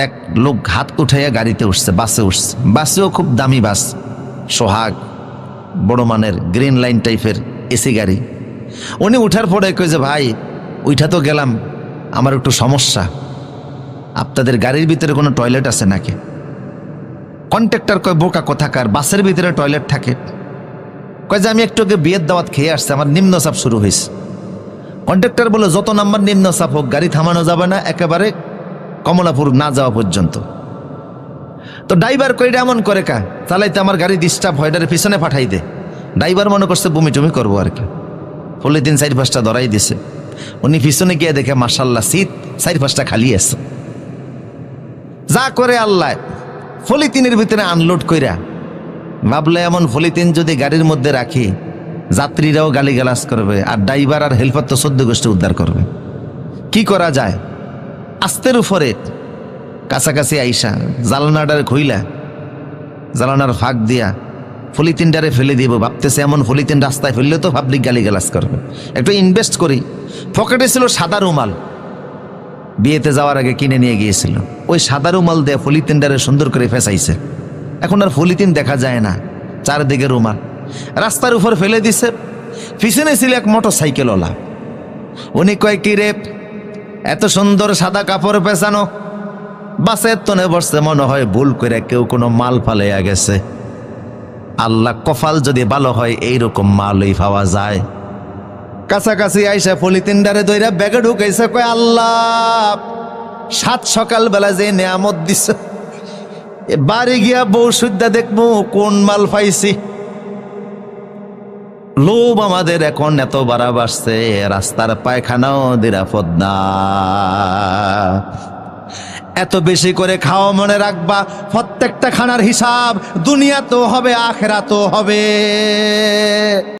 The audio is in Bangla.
এক লোক হাত উঠাইয়া গাড়িতে উঠছে, বাসে উঠছে। বাসেও খুব দামি বাস, সোহাগ, বড় মানের গ্রিন লাইন টাইপের এসি গাড়ি। উনি উঠার পরে কই যে ভাই উঠা তো গেলাম, আমার একটু সমস্যা, আপনাদের গাড়ির ভিতরে কোনো টয়লেট আছে নাকি? কন্ট্রাক্টর কয় বোকা কোথাকার, বাসের ভিতরে টয়লেট থাকে? কয় যে আমি একটু আগে বিয়ের দাওয়াত খেয়ে আসছি, আমার নিম্নচাপ শুরু হয়েছে। কন্ট্রাক্টর বলে যত নাম্বার নিম্নচাপ হোক গাড়ি থামানো যাবে না একেবারে কমলাপুর না যাওয়া পর্যন্ত। তো ড্রাইভার কইটা এমন করে কা চালাইতে আমার গাড়ি ডিস্টার্ব হয়, এটার পিছনে পাঠাই দে। ড্রাইভার মনে করছে বমি টমি করবো আর কি, পলিথিন 4-5টা ধরাই দিছে। উনি পিছনে গিয়ে দেখে মাশাল্লাহ সিট 4-5টা খালি আছে। যা করে আল্লাহ পলিথিনের ভিতরে আনলোড কইরা ভাবলে এমন পলিথিন যদি গাড়ির মধ্যে রাখি যাত্রীরাও গালিগালাজ করবে, আর ড্রাইভার আর হেল্পার তো 14 গোষ্ঠী উদ্ধার করবে। কি করা যায়? আস্তের উপরে কাছাকাছি আইসা জালনাটার খুইলা জালানার ফাঁক দিয়া পলিথিনটারে ফেলে দিব। ভাবতেছে এমন পলিথিন রাস্তায় ফেললে তো পাবলিক গালিগালাজ করবে, একটু ইনভেস্ট করি। পকেটে ছিল সাদা রুমাল, বিয়েতে যাওয়ার আগে কিনে নিয়ে গিয়েছিল। ওই সাদা রুমাল দিয়ে পলিথিনটারে সুন্দর করে ফেসাইছে। এখন আর পলিথিন দেখা যায় না, চারদিকে রুমাল। রাস্তার উপর ফেলে দিছে। পিছনে ছিল এক মোটর সাইকেলওয়ালা। উনি কয় কি রে এত সুন্দর সাদা কাপড় পেছানো, বাসের তনে বসছে, মনে হয় ভুল করে কেউ কোনো মাল ফালাইয়া গেছে। আল্লাহ কপাল যদি ভালো হয় এইরকম মালই পাওয়া যায়। কাছাকাছি আইসা পলিথিনটারে দইরা ব্যাগে ঢুকাইছে। কয় আল্লাহ 7 সকাল বেলা যে নিয়ামত দিছে, বাড়ি গিয়া বউ সুদ্ধা দেখবো কোন মাল পাইছি। লোভ আমাদের এখন এত বাড়া বাড়ছে, রাস্তার পায়খানাও নিরাপদ না। এত বেশি করে খাওয়া, মনে রাখবা প্রত্যেকটা খানার হিসাব দুনিয়াতেও হবে আখিরাতেও হবে।